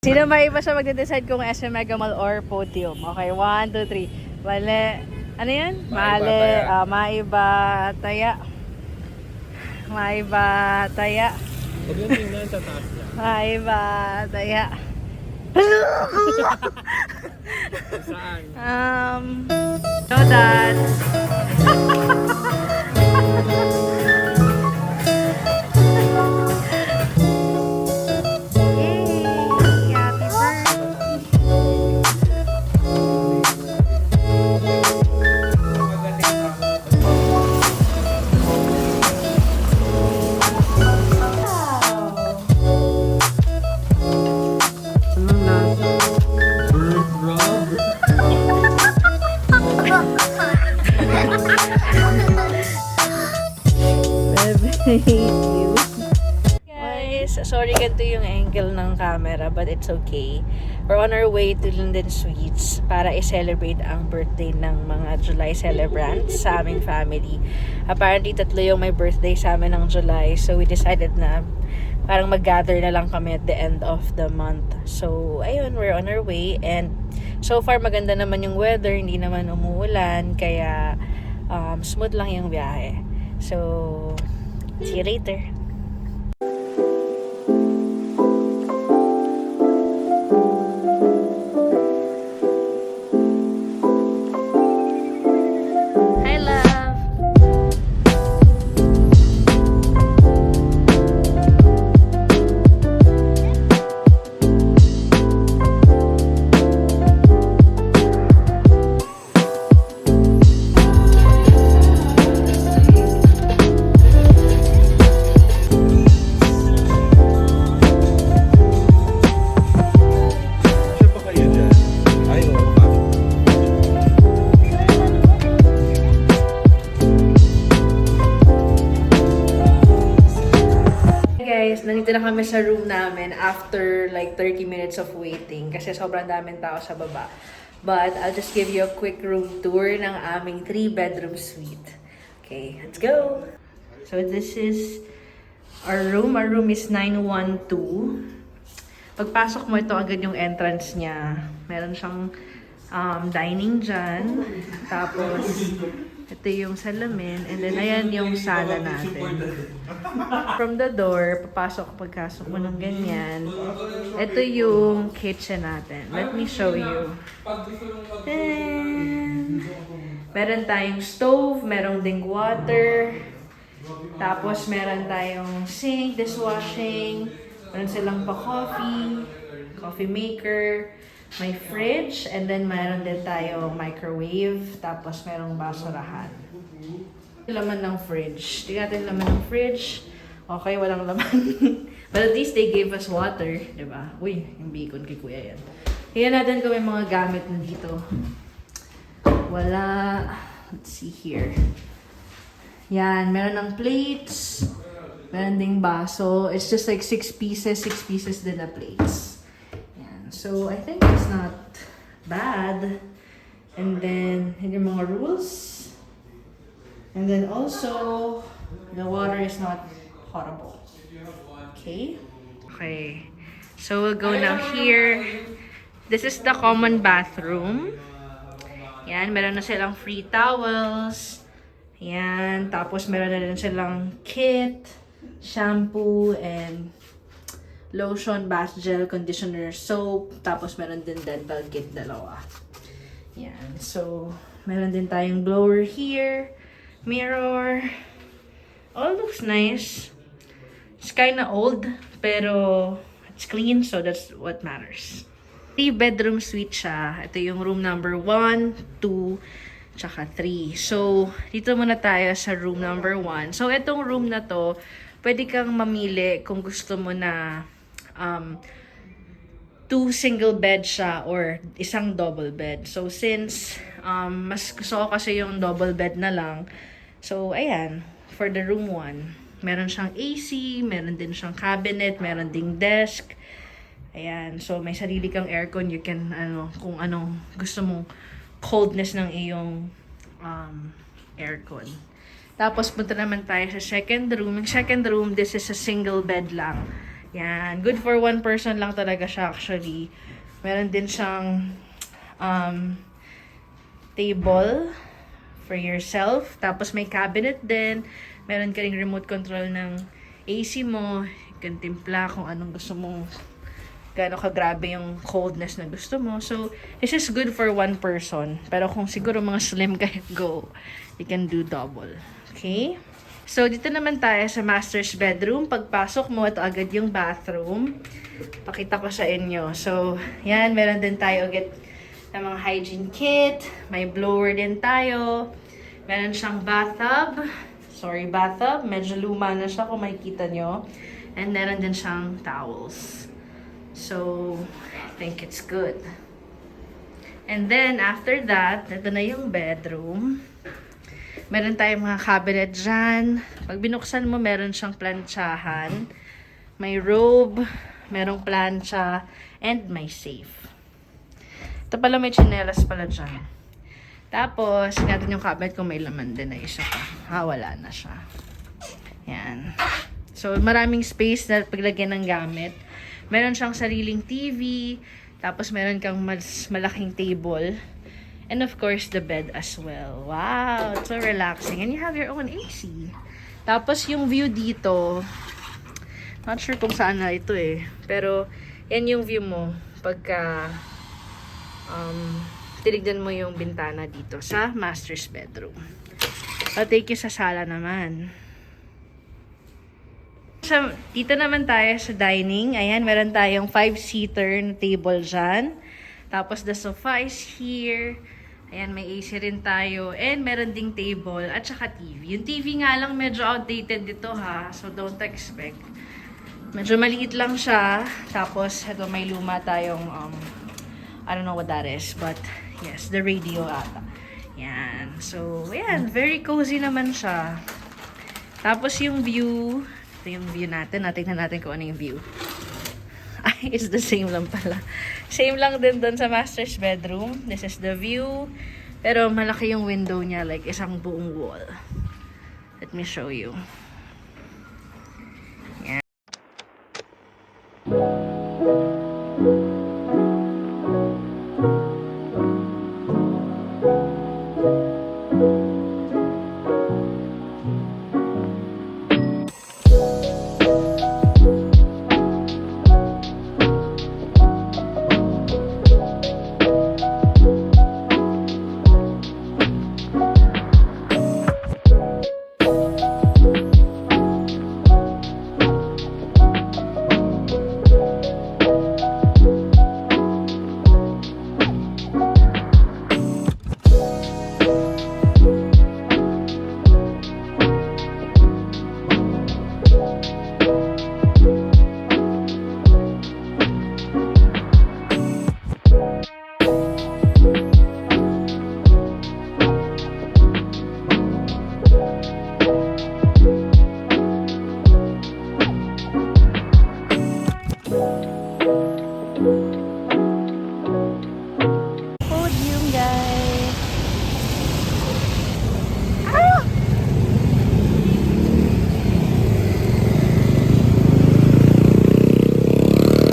Sino may iba siya magde-decide kung SM Mega Mall or Podium? Okay, 1, 2, 3. Mali. Ano yan? Mali. Maiba, taya. Maiba, taya. Huwag yung tingnan sa taas niya. Maiba, taya. Saan? No dance. Yay! Happy birthday! Anong lasa? Bird rub? Thank you. Guys, sorry ganito yung angle ng camera, but it's okay. We're on our way to Linden Sweets para i-celebrate ang birthday ng mga July celebrants sa aming family. Apparently, 3 yung may birthday sa amin ng July, so we decided na parang mag-gather na lang kami at the end of the month. So, ayun, we're on our way, and so far maganda naman yung weather, hindi naman umuulan, kaya smooth lang yung biyahe. So, see you later. Hi, love. Siya pa kayo dyan? Ay, oo pa. Hey guys, nandito na kami sa room namin after like 30 minutes of waiting kasi sobrang daming tao sa baba. But I'll just give you a quick room tour ng aming 3-bedroom suite. Okay, let's go! So this is our room. Our room is 912. Pagpasok mo, ito agad yung entrance niya. Meron siyang dining dyan. Tapos, ito yung salamin. And then, ayan yung sala natin. From the door, pagkasok mo ng ganyan. Ito yung kitchen natin. Let me show you. And, meron tayong stove, meron ding water. Tapos, meron tayong sink, dishwashing. Meron silang coffee maker, may fridge, and then meron din tayo microwave, tapos merong basurahan. Laman ng fridge. Tingnan natin laman ng fridge. Okay, walang laman. But at least they gave us water, di ba? Uy, yung bacon kay kuya yan. Tingnan natin kung may mga gamit na dito. Wala. Let's see here. Yan, meron ng plates. Meron ding baso. It's just like 6 pieces din na plates. Yan. So, I think it's not bad. And then, yun yung mga rules. And then also, the water is not horrible. Okay? Okay. So, we'll go now here. This is the common bathroom. Yan, meron na silang free towels. Yan, tapos meron na din silang kit, shampoo, and lotion, bath gel, conditioner, soap. Tapos meron din dental kit, 2. Yan. So, meron din tayong blower here, mirror. All looks nice. It's kinda old, pero it's clean, so that's what matters. 3-bedroom suite siya. Ito yung room number 1, 2, tsaka 3. So, dito muna tayo sa room number 1. So, itong room na to, pwede kang mamili kung gusto mo na 2 single bed siya or isang double bed. So, since mas gusto ko kasi yung double bed na lang, so, ayan, for the room 1. Meron siyang AC, meron din siyang cabinet, meron ding desk. Ayan, so may sarili kang aircon. You can, kung anong gusto mong coldness ng iyong aircon. Tapos punta naman tayo sa second room. Yung second room, this is a single bed lang. Yan. Good for one person lang talaga siya actually. Meron din siyang table for yourself. Tapos may cabinet din. Meron ka ring remote control ng AC mo. You can timpla kung anong gusto mong gaano kagrabe yung coldness na gusto mo. So, this is good for one person. Pero kung siguro mga slim kayo, go. You can do double. Okay? So, dito naman tayo sa master's bedroom. Pagpasok mo, ito agad yung bathroom. Pakita ko sa inyo. So, yan. Meron din tayo agad ng mga hygiene kit. May blower din tayo. Meron siyang bathtub. Sorry, bathtub. Medyo luma na siya kung makikita nyo. And meron din siyang towels. So, I think it's good. And then, after that, ito na yung bedroom. Meron tayong mga cabinet dyan. Pag binuksan mo, meron siyang plantsahan. May robe, merong plancha, and may safe. Ito pala may chinelas pala dyan. Tapos, natin yung cabinet kung may laman din na isa pa. Wala na siya. Yan. So, maraming space na paglagyan ng gamit. Meron siyang sariling TV. Tapos, meron kang mas malaking table. And of course, the bed as well. Wow! It's so relaxing. And you have your own AC. Tapos, yung view dito, not sure kung saan na ito eh. Pero, yan yung view mo pagka tinignan mo yung bintana dito sa master's bedroom. I'll take you sa sala naman. Dito naman tayo sa dining. Ayan, meron tayong 5-seater na table dyan. Tapos, the sofa is here. Ayan, may AC rin tayo. And meron ding table at saka TV. Yung TV nga lang medyo outdated dito ha. So, don't expect. Medyo maliit lang siya. Tapos, ito may luma tayong, I don't know what that is. But, yes, the radio ata. Yan. So, ayan, very cozy naman siya. Tapos, yung view, ito yung view natin. Tingnan natin kung ano yung view. Ay, it's the same lang pala. Same lang din doon sa master's bedroom. This is the view. Pero malaki yung window niya, like isang buong wall. Let me show you. Yan. Podium, guys. Ah!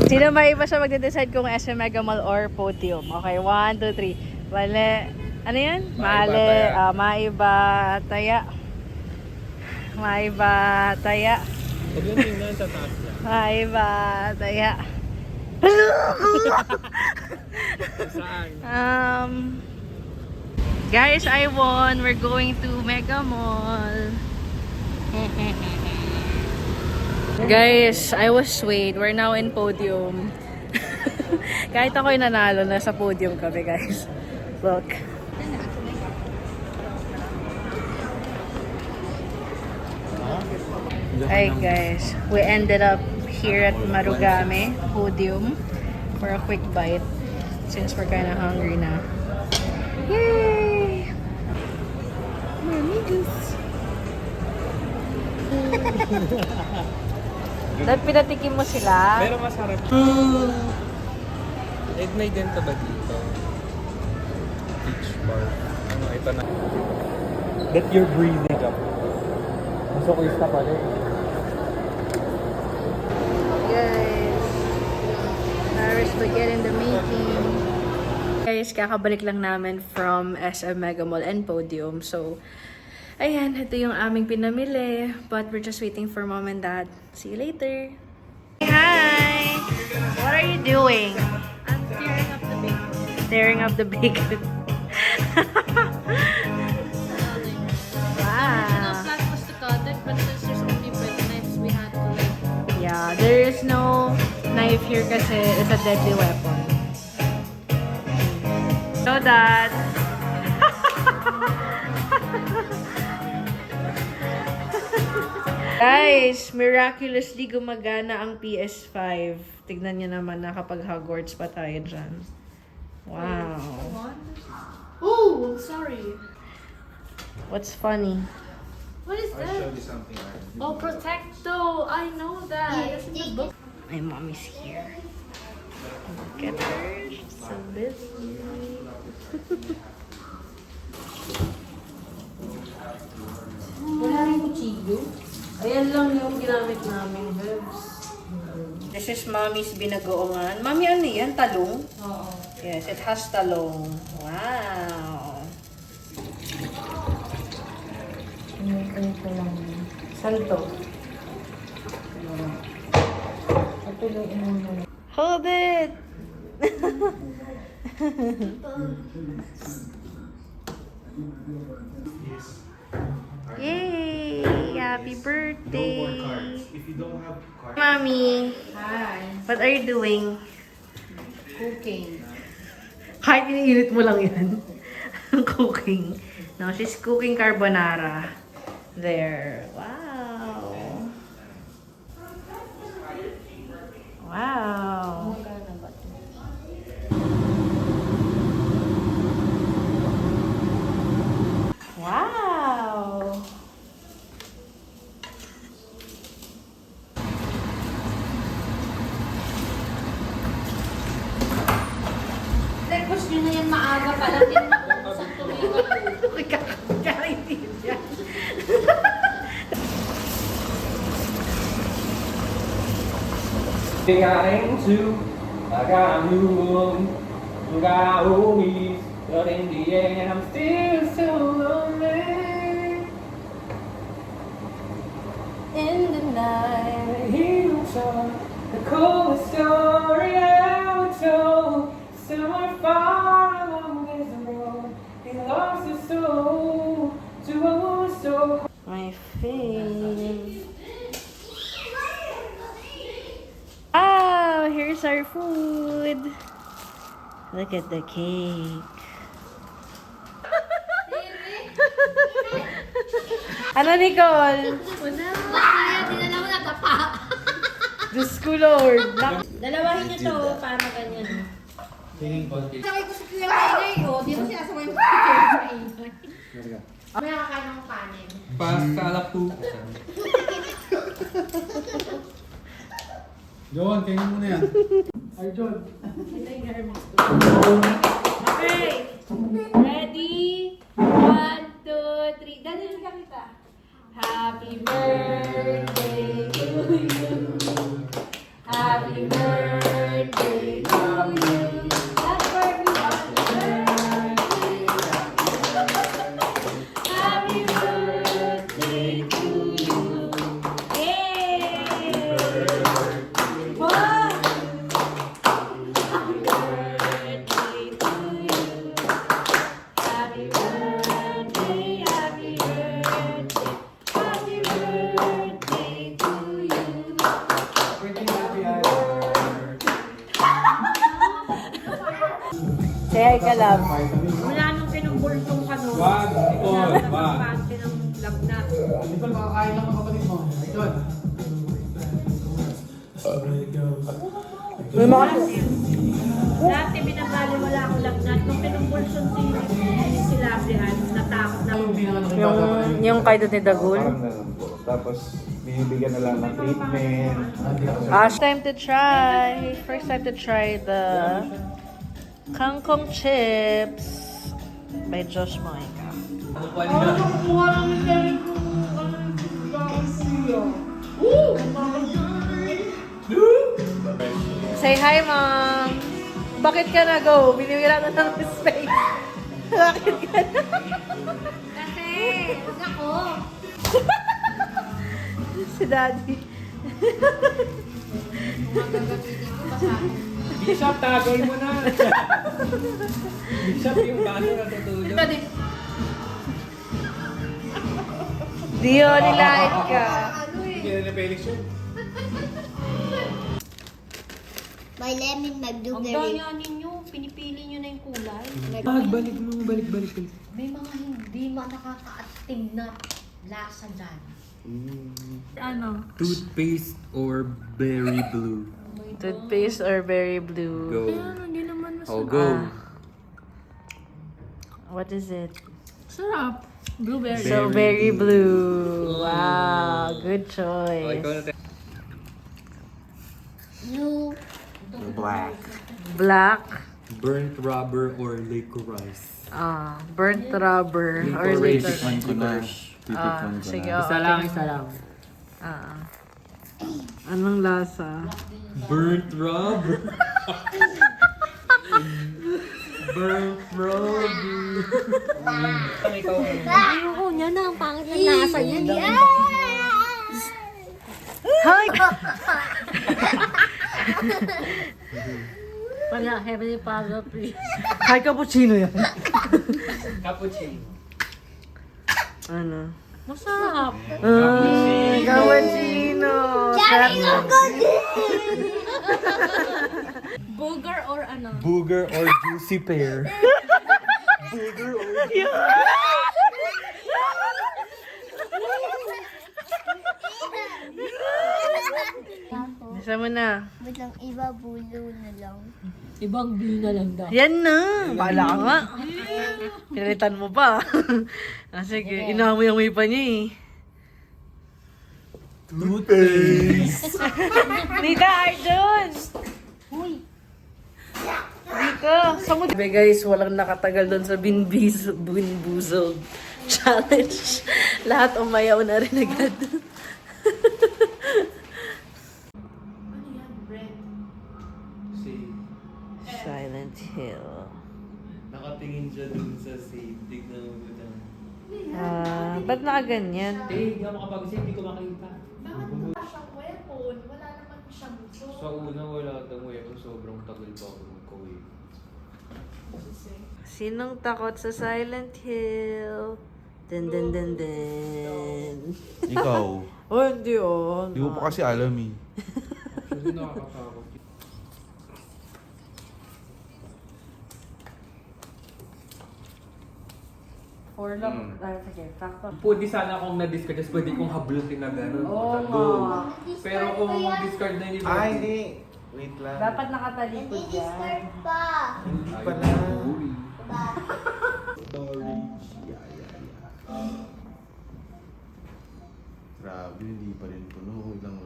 Sino may iba siya magde-decide kung SM Mega Mall or Podium? Okay, 1, 2, 3. Mali. Ano yan? Mali. Maiba, taya. Maiba, taya. Huwag yung tingnan sa taas niya. Maiba, taya. Saan? Guys, I won. We're going to Mega Mall. Guys, I was swayed. We're now in Podium. Kahit ako'y nanalo, nasa Podium kami, guys. Look. Hi guys, we ended up here at Marugame Podium for a quick bite since we're kind of hungry na. Yay! Mamigus! Dahil pinatikim mo sila? Pero masarap. May ganito ba dito? Peach bar. Ano, ito na. That you're breathing up. Gusto ko isa pala eh. Yes. There's spaghetti in the making. Guys, kakabalik lang namin from SM Mega Mall and Podium. So, ayan, ito yung aming pinamili. But we're just waiting for mom and dad. See you later. Hi! What are you doing? I'm tearing up the bacon. Staring up the bacon. Our Wow. plan was to cut it, but since there's only bread knives, we had to like... Yeah, there is no knife here kasi it's a deadly weapon. So that... Guys, miraculously gumagana ang PS5. Tignan nyo naman, nakapag Hogwarts pa tayo dyan. Wow. Oh, sorry. What's funny? What is that? you something. Oh, Protecto. I know that. It's in the book. My mom is here. Look at her. She's so busy. Wala rin kutsilyo. Ayan lang yung ginamit namin, Bebs. This is mommy's binagoongan. Mommy, ano yan? Talong? Oo. Yes, it has talong. Wow. Ito lang. Salto. Ito lang inunod. Hold it! Yay! Happy birthday! If you don't have cards. Mommy, Hi. what are you doing? Cooking. Kahit iniinit mo lang yan. Cooking. No, she's cooking carbonara. There. Wow. Wow. Magkano ba ito? Wow. Breakfast nyo na yan maaga pa lang. Hindi na maubos ang tuloy ka. Kakainit yan. I got into, I got a new one, I got homies, but in the end I'm still so lonely. In the night. He will tell the coolest story ever told. Somewhere far along this road, he lost his soul to a woman so. My face. Oh, here's our food. Look at the cake. Ano, Nicole? Kaya, dinala mo na tapa. Diyos ko, Lord. Dalawahin niyo to para ganyan. Tingin ko. Sakay ko sa kaya maingay ko. Di mo sinasabay yung picture sa maingay. May nakakain ng kanin. Paskalap po. John, kainin mo na yan. Ay, John. Okay. Ready? 1, 2, 3. Dali ka kita. Happy birthday to you. Happy birthday to you. Happy birthday. Happy birthday to you. Yay! Wow! Happy birthday to you. Happy birthday, happy birthday, happy birthday to you. Say hi ka, love. Wala nung pinumbultong ka nun. Wag, Nicole, wag. Pante ng lagnat. Ito, makakain lang ang kapatid mo. Ay, John. May mga... Dati binabali wala akong lagnat. Nung pinumbultong si Labrihan, natakot na. Yung pinaka Yung kay ni Dagul. Parang ganun po. Tapos, binibigyan na lang ng treatment. First time to try. First time to try the kangkong chips by Josh Monica. Say hi, Mom! Bakit ka na go? Biniwala na ng space. Bakit ka na? Kasi, ako. Si Daddy. Bishop, tagay mo na. Bishop, yung baso natutulog. Dio, nilait ka. Hindi na Felix yun. May lemon, may Ang blueberry. daya ninyo, pinipili nyo na yung kulay. Balik mo, balik. May mga hindi nakakaastig na lasa dyan. Ano? Toothpaste or berry blue? Toothpaste or berry blue? Go. Hindi naman I'll go. What is it? Sarap. Blueberry. So, berry blue. Wow, good choice. Blue. Black. Black. Burnt rubber or licorice? Burnt rubber or Licorice. licorice. ko na. Sige, Isa lang. Anong lasa? Burnt rubber. Burnt rubber. Ayoko niya na. Ang pangit ng lasa niya. Hi! Wala, heavenly Father, please. Hi, cappuccino yan. Cappuccino. Ano? Masarap. Cappuccino! Booger or ano? Booger or juicy pear? Isa mo na. Wait lang, iba blue na lang. Ibang blue na lang daw. Yan na! Bahala ka nga. Pinalitan mo pa. Sige, inamoy-amoy pa niya eh. Toothpaste. Nika, Arjun! Uy! Nika, samud. Sabi guys, walang nakatagal doon sa Binbuzled challenge. Lahat umayaw na rin agad. Silent Hill. Nakatingin siya dun sa safe. Tignan mo dun. Ba't nakaganyan? Hindi ako makapag-isip, hindi ko makita. Siyang weapon, wala naman siyang gusto. Sa una wala daw weapon. Sobrang tagal pa ako magkawin. Sinong takot sa Silent Hill? Dun dun dun dun. Ikaw. Oh, hindi oh. Hindi mo pa kasi alam eh. Actually, nakakatakot. Or lang, sige, takot. Pwede sana akong na-discard, just pwede kong hablutin na gano'n. Oo Go. nga. Pero kung discard na hindi Ay, hindi. Wait lang. Dapat nakatalikod yan. Discard pa. Hindi pala. Storage. Grabe, hindi pa rin puno. Ilang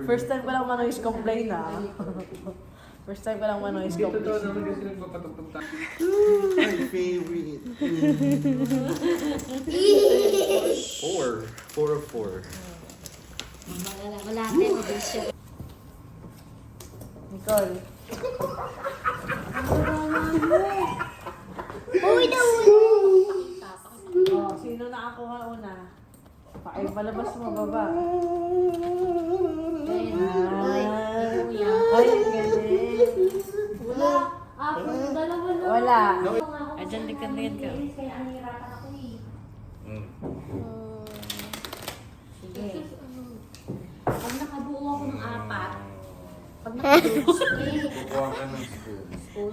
First time ko lang manois complain ah. First time ko lang manois Hindi totoo complain. naman kasi nagpapatugtog tayo. My favorite. 4 of 4. Wala tayo mag-isip. Nicole. Uy, nawala. Oh, sino nakakuha una? Ay, palabas mo, baba. Ay, ang galing. Wala. Ako, dalawa lang. Wala. Ay, dyan, likan ka. Kaya nahihirapan ako eh. Sige. Pag nakabuo ako ng 4, pag Kukuha ka ng spoon.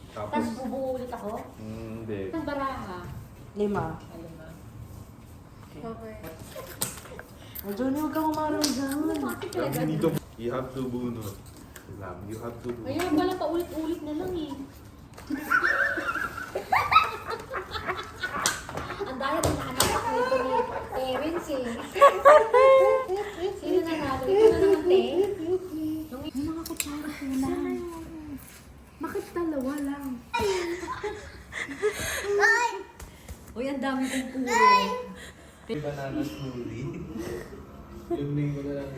tapos bubuo ulit ako, Hindi. ng baraha. 5. Ay, Johnny, huwag kang umarang dyan. You have to bunot. You have to bunot. Ayun, wala pa ulit-ulit na lang eh. Ang dahil ng anak ako ito ni parents eh. Sino nanalo? Ito na naman te. Yung mga kutsara ko lang. Bakit dalawa lang? Uy, ang dami kong puro. Banana smoothie. Yung name mo na lang.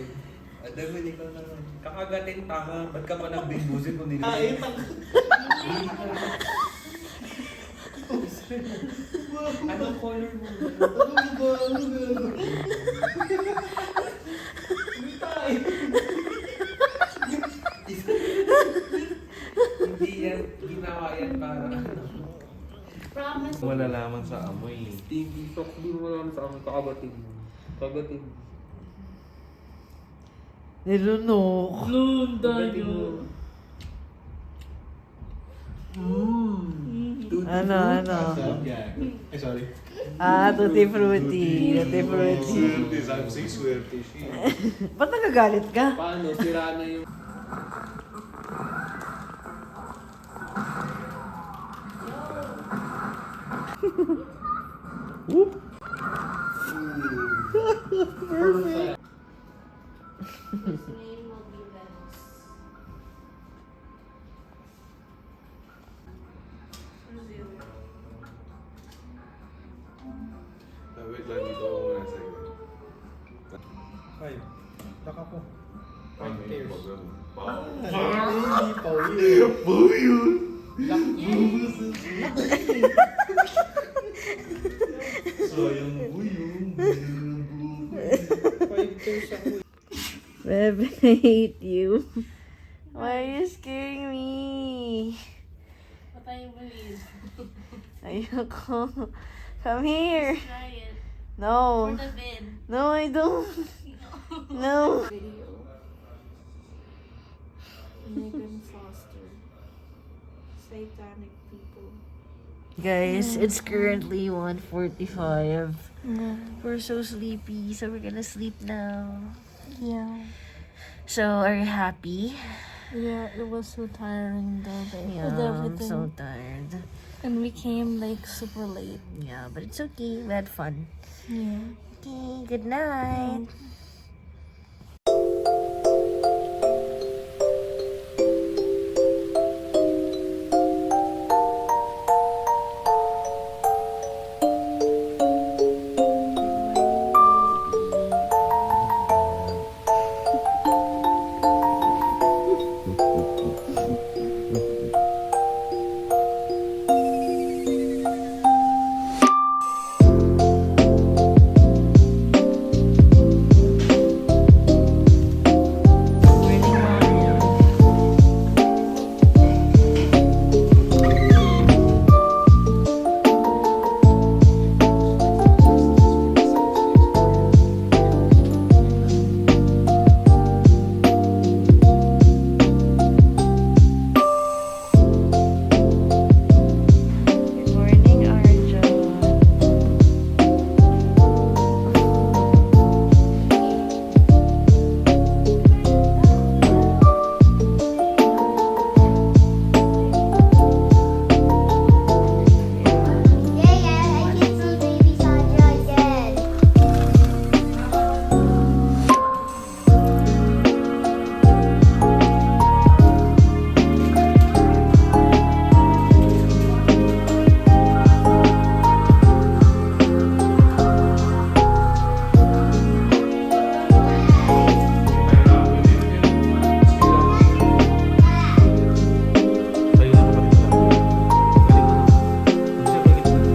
Adamin, ikaw naman. Kakagatin tanga. Ba't ka pa nagbimbusin kung hindi Ay, Anong color mo? Hindi yan, ginawa yan para Promise. malalaman sa amoy. Hindi mo naman sa amin kakagatid mo. Kagatin mo. Nilunok. Kagatin mo. Ano? Ay, sorry. Tutti frutti. Tutti frutti. Swerte, sabi ko sa'yo, swerte siya. Ba't nagagalit ka? Paano? Sira na yung... His name will be Venus. Wait lang, dito ako muna sa'yo. Five. Laka ko. Five tears. Hindi pa Sayang buyong. Bebe, I hate you. Why are you scaring me? What I believe. Ayoko. Come here. Try it. No. For the vid. No, I don't. No. Video. Megan Foster. Satanic people. Guys, it's currently 1:45. We're so sleepy, so we're gonna sleep now. Yeah. So, are you happy? Yeah, it was so tiring though. Yeah, I'm so tired. And we came like super late. Yeah, but it's okay. We had fun. Yeah. Okay, good night. Good morning, Arjun. Yeah, I can see baby Sandra again.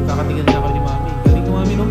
Kakatingin niya ako ni Mami. Galing ko, Mami, no?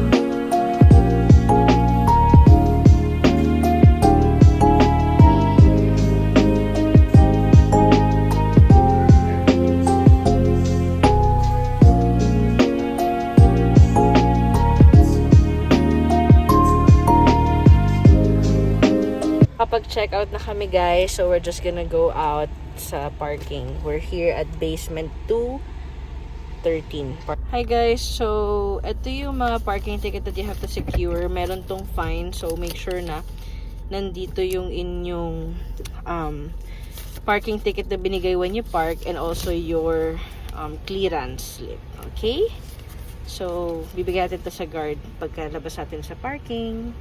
Kapag-check out na kami, guys, so we're just gonna go out sa parking. We're here at basement 213. Hi guys, so ito yung mga parking ticket that you have to secure. Meron tong fine, so make sure na nandito yung inyong parking ticket na binigay when you park, and also your clearance slip. Okay? So, bibigyan natin ito sa guard pagkalabas natin sa parking.